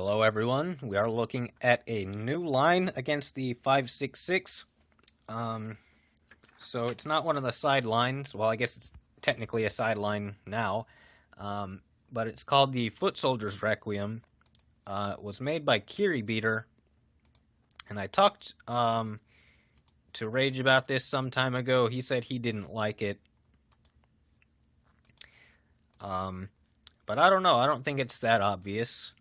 Hello everyone, we are looking at a new line against the 566. So it's not one of the side lines, well I guess it's technically a sideline now, but it's called the Foot Soldier's Requiem. It was made by Kiribeater, and I talked to Rage about this some time ago. He said he didn't like it. But I don't know, I don't think it's that obvious.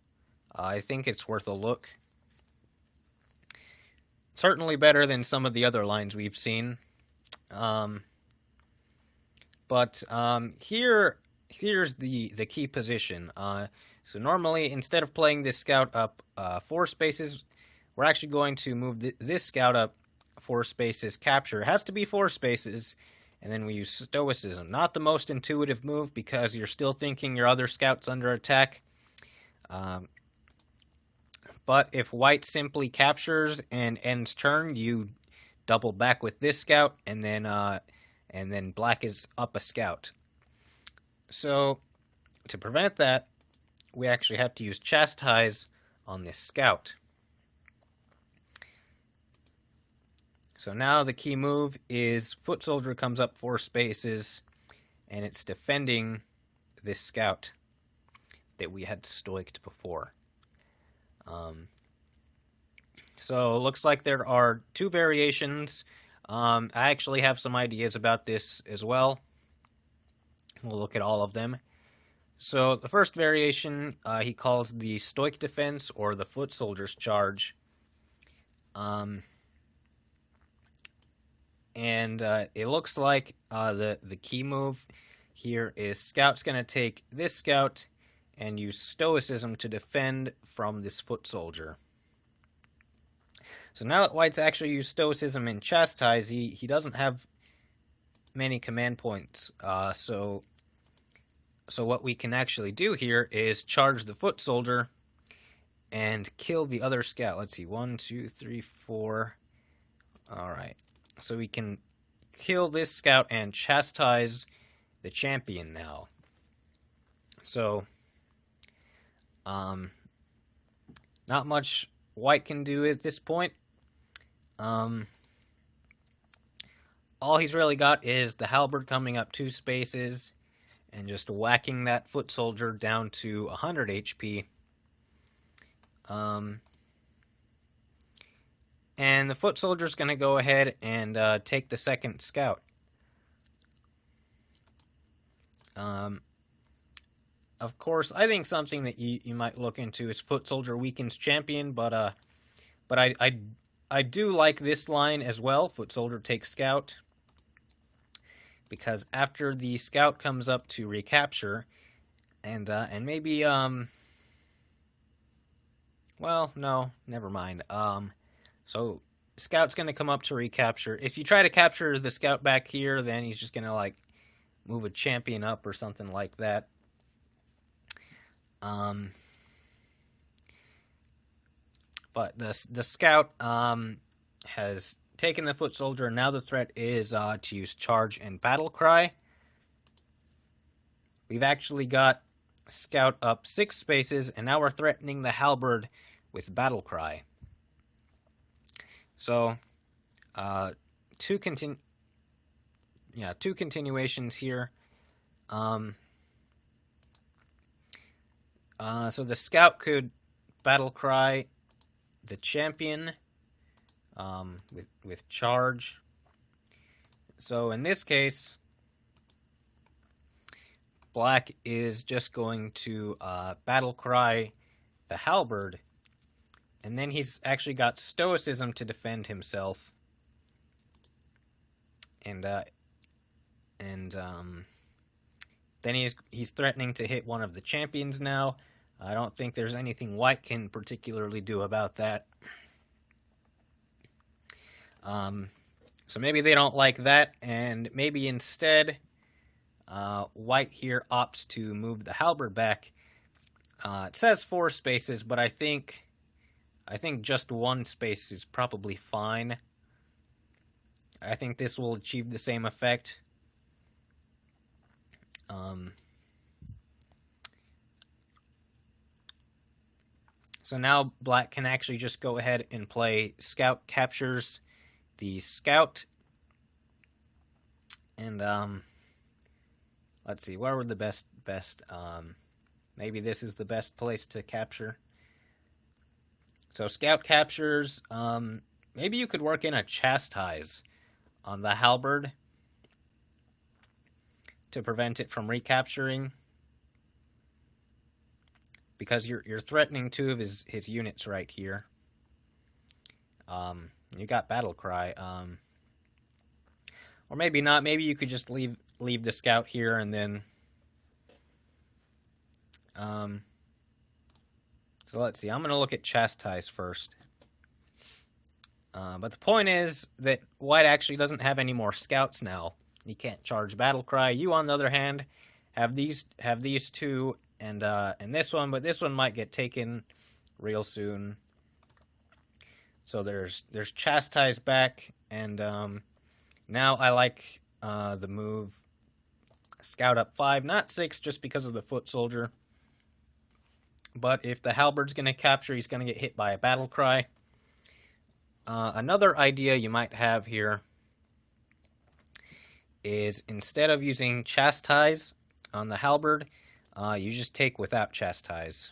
I think it's worth a look. Certainly better than some of the other lines we've seen. But here's the key position. So normally, instead of playing this scout up 4 spaces, we're actually going to move this scout up 4 spaces. Capture. It has to be 4 spaces, and then we use Stoicism. Not the most intuitive move because you're still thinking your other scout's under attack. But if white simply captures and ends turn, you double back with this scout, and then black is up a scout. So to prevent that, we actually have to use Chastise on this scout. So now the key move is Foot Soldier comes up 4 spaces, and it's defending this scout that we had stoiked before. So it looks like there are 2 variations. I actually have some ideas about this as well. We'll look at all of them. So the first variation he calls the Stoic Defense, or the Foot Soldier's Charge. And it looks like the key move here is Scout's going to take this scout and use Stoicism to defend from this Foot Soldier. So now that white's actually used Stoicism and Chastise, he doesn't have many command points. So what we can actually do here is charge the Foot Soldier and kill the other scout. Let's see, 1, 2, 3, 4. All right. So we can kill this scout and chastise the champion now. So, not much white can do at this point. All he's really got is the halberd coming up 2 spaces and just whacking that Foot Soldier down to 100 HP. And the Foot Soldier's going to go ahead and take the second scout. Of course, I think something that you might look into is Foot Soldier weakens champion, but I do like this line as well. Foot Soldier takes scout, because after the scout comes up to recapture, and maybe well, no, never mind. So scout's going to come up to recapture. If you try to capture the scout back here, then he's just going to like move a champion up or something like that. But the scout has taken the Foot Soldier, and now the threat is to use Charge and Battle Cry. We've actually got scout up 6 spaces, and now we're threatening the halberd with Battle Cry. So, 2 continuations here. So the scout could Battle Cry the champion with Charge. So in this case, black is just going to Battle Cry the halberd, and then he's actually got Stoicism to defend himself, and then he's threatening to hit one of the champions now. I don't think there's anything white can particularly do about that. So maybe they don't like that, and maybe instead white here opts to move the halberd back. It says 4 spaces, but I think just 1 space is probably fine. I think this will achieve the same effect. So now black can actually just go ahead and play scout captures the scout. And let's see, where would the best maybe this is the best place to capture. So scout captures, maybe you could work in a chastise on the halberd to prevent it from recapturing, because you're threatening two of his units right here. You got battle cry, or maybe not. Maybe you could just leave the scout here and then. So let's see. I'm gonna look at chastise first. But the point is that white actually doesn't have any more scouts now. You can't charge battle cry. You, on the other hand, have these two and this one, but this one might get taken real soon. So there's chastise back, and now I like the move scout up 5, not 6, just because of the foot soldier. But if the halberd's going to capture, he's going to get hit by a battle cry. Another idea you might have here is, instead of using chastise on the halberd, you just take without chastise.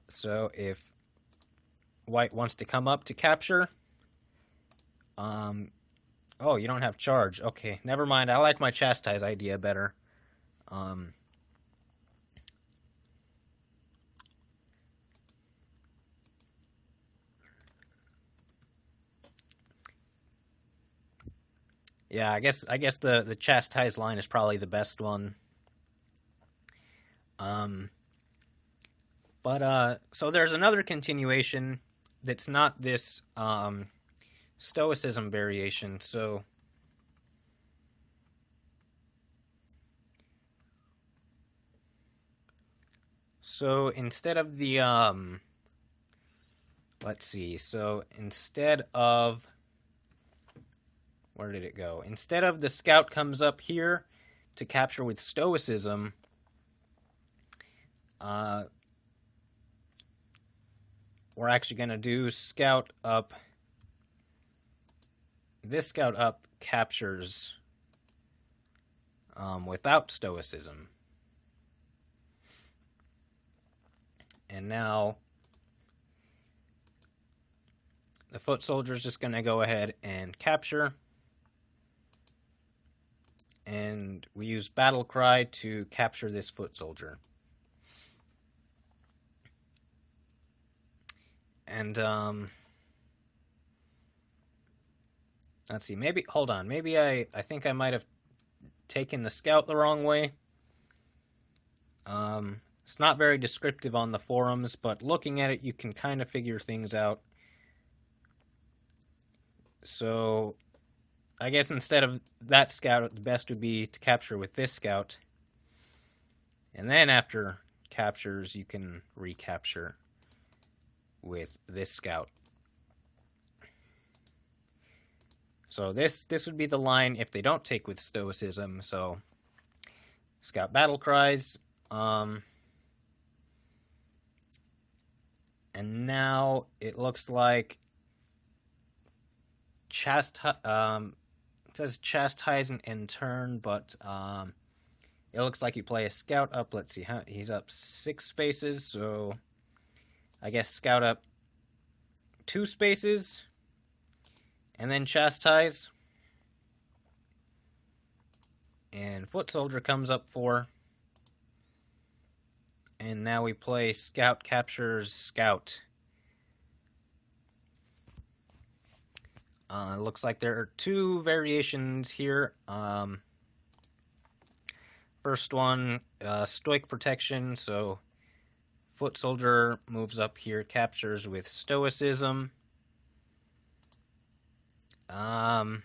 So if white wants to come up to capture, oh, you don't have charge. Okay, never mind. I like my chastise idea better. Yeah, I guess the chastise line is probably the best one. So there's another continuation that's not this stoicism variation. So instead of the let's see. So instead of, where did it go? Instead of the scout comes up here to capture with stoicism, we're actually going to do scout up. This scout up captures without stoicism. And now the foot soldier is just going to go ahead and capture. And we use battle cry to capture this foot soldier. And let's see, maybe, hold on, maybe I think I might have taken the scout the wrong way. It's not very descriptive on the forums, but looking at it, you can kind of figure things out. So I guess instead of that scout, the best would be to capture with this scout. And then after captures, you can recapture with this scout. So this would be the line if they don't take with stoicism. So scout battle cries. And now it looks like it says chastise and turn, but it looks like you play a scout up. Let's see, he's up 6 spaces, so I guess scout up 2 spaces, and then chastise. And foot soldier comes up 4. And now we play scout captures scout. Looks like there are 2 variations here. First one, stoic protection. So foot soldier moves up here, captures with stoicism. Now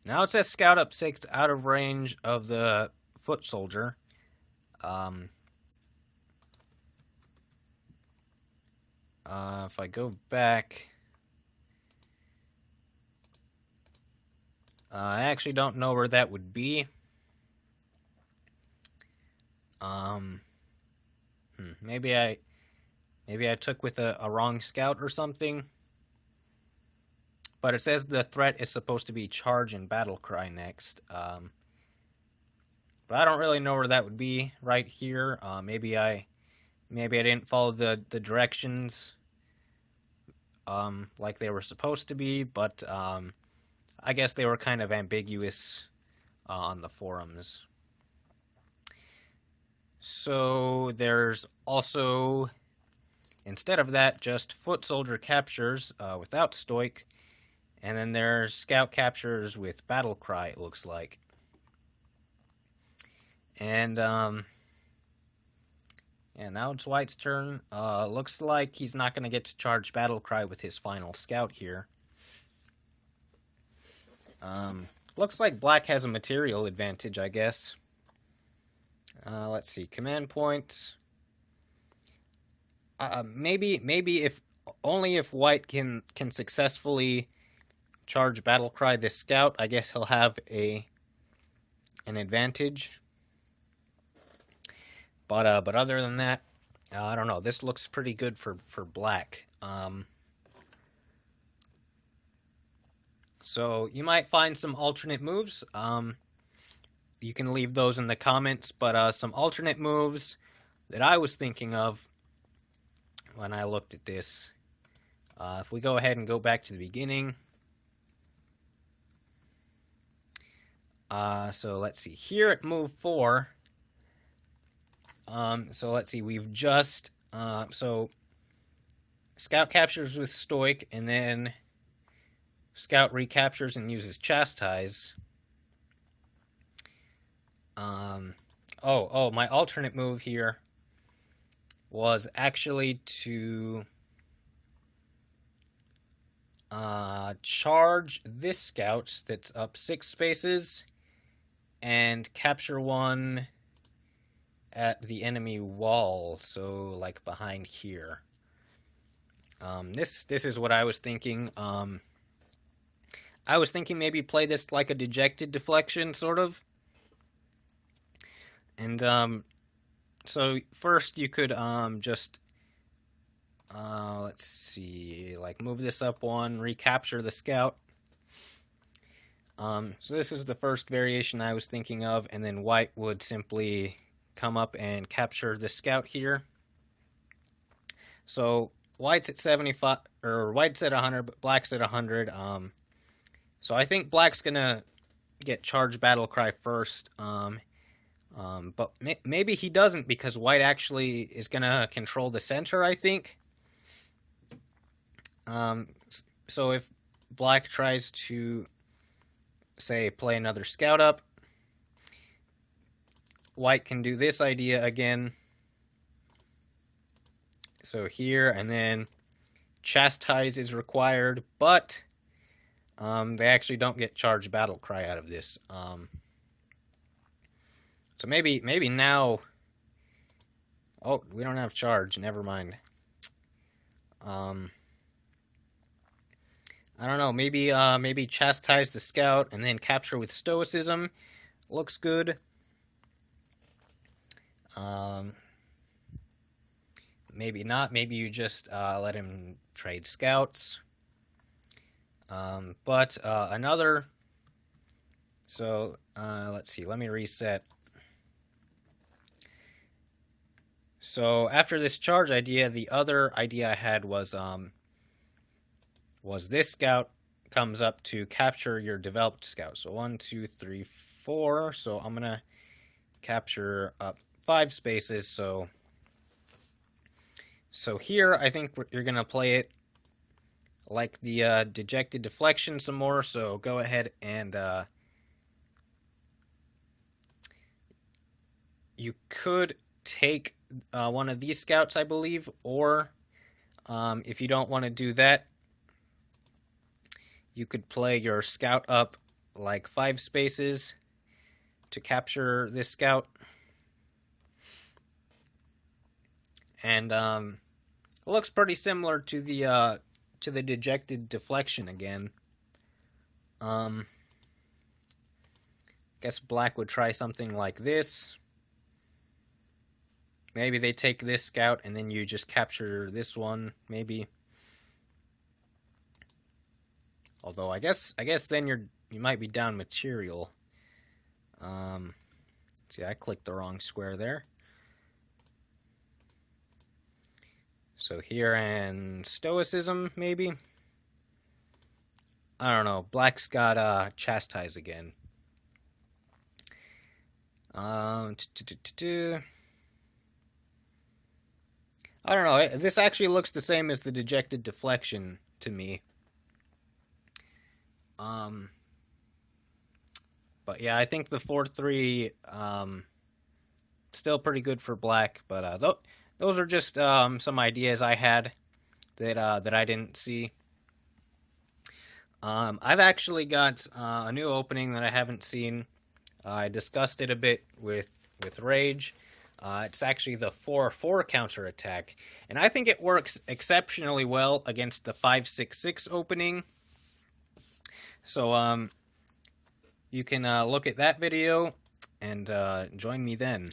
it says scout up 6 out of range of the foot soldier. If I go back, I actually don't know where that would be. Maybe I Maybe I took with a wrong scout or something. But it says the threat is supposed to be charge and battle cry next. But I don't really know where that would be right here. Maybe I didn't follow the directions like they were supposed to be, but I guess they were kind of ambiguous on the forums. So there's also, instead of that, just foot soldier captures without stoic, and then there's scout captures with battle cry, it looks like. And yeah, now it's White's turn. Looks like he's not going to get to charge battle cry with his final scout here. Looks like Black has a material advantage, I guess. Let's see, command points. Maybe if only if White can successfully charge battle cry this scout, I guess he'll have an advantage. But other than that, I don't know. This looks pretty good for Black. So you might find some alternate moves. You can leave those in the comments, but some alternate moves that I was thinking of when I looked at this. If we go ahead and go back to the beginning. So let's see. Here at move 4, so let's see. We've just, so Scout captures with Stoic, and then Scout recaptures and uses Chastise. My alternate move here was actually to charge this scout that's up 6 spaces and capture one at the enemy wall, so like behind here. This is what I was thinking. I was thinking maybe play this like a dejected deflection, sort of. And so first you could just let's see, like move this up 1, recapture the scout. So this is the first variation I was thinking of, and then White would simply come up and capture the scout here. So White's at 75, or White's at 100, but Black's at 100. So I think Black's gonna get charge battle cry first. But maybe he doesn't, because White actually is gonna control the center, I think. So if Black tries to, say, play another scout up, White can do this idea again. So here, and then Chastise is required, but they actually don't get charge battle cry out of this. So maybe now. Oh, we don't have charge. Never mind. I don't know. Maybe Chastise the scout and then capture with stoicism. Looks good. Maybe not. Maybe you just let him trade scouts. But another. So let's see. Let me reset. So after this charge idea, the other idea I had was this scout comes up to capture your developed scout. So 1, 2, 3, 4. So I'm gonna capture up 5 spaces. So here I think you're gonna play it like the dejected deflection some more. So go ahead and you could take one of these scouts, I believe, or if you don't want to do that, you could play your scout up like 5 spaces to capture this scout. And it looks pretty similar to the dejected deflection again. Guess Black would try something like this. Maybe they take this scout and then you just capture this one, maybe. Although I guess then you might be down material. See, I clicked the wrong square there. So here and Stoicism, maybe? I don't know. Black's got Chastise again. I don't know. This actually looks the same as the Dejected Deflection to me. But yeah, I think the 4-3 still pretty good for black. But those are just some ideas I had that I didn't see. I've actually got a new opening that I haven't seen. I discussed it a bit with Rage. It's actually the 4-4 counterattack, and I think it works exceptionally well against the 5-6-6 opening. So you can look at that video and join me then.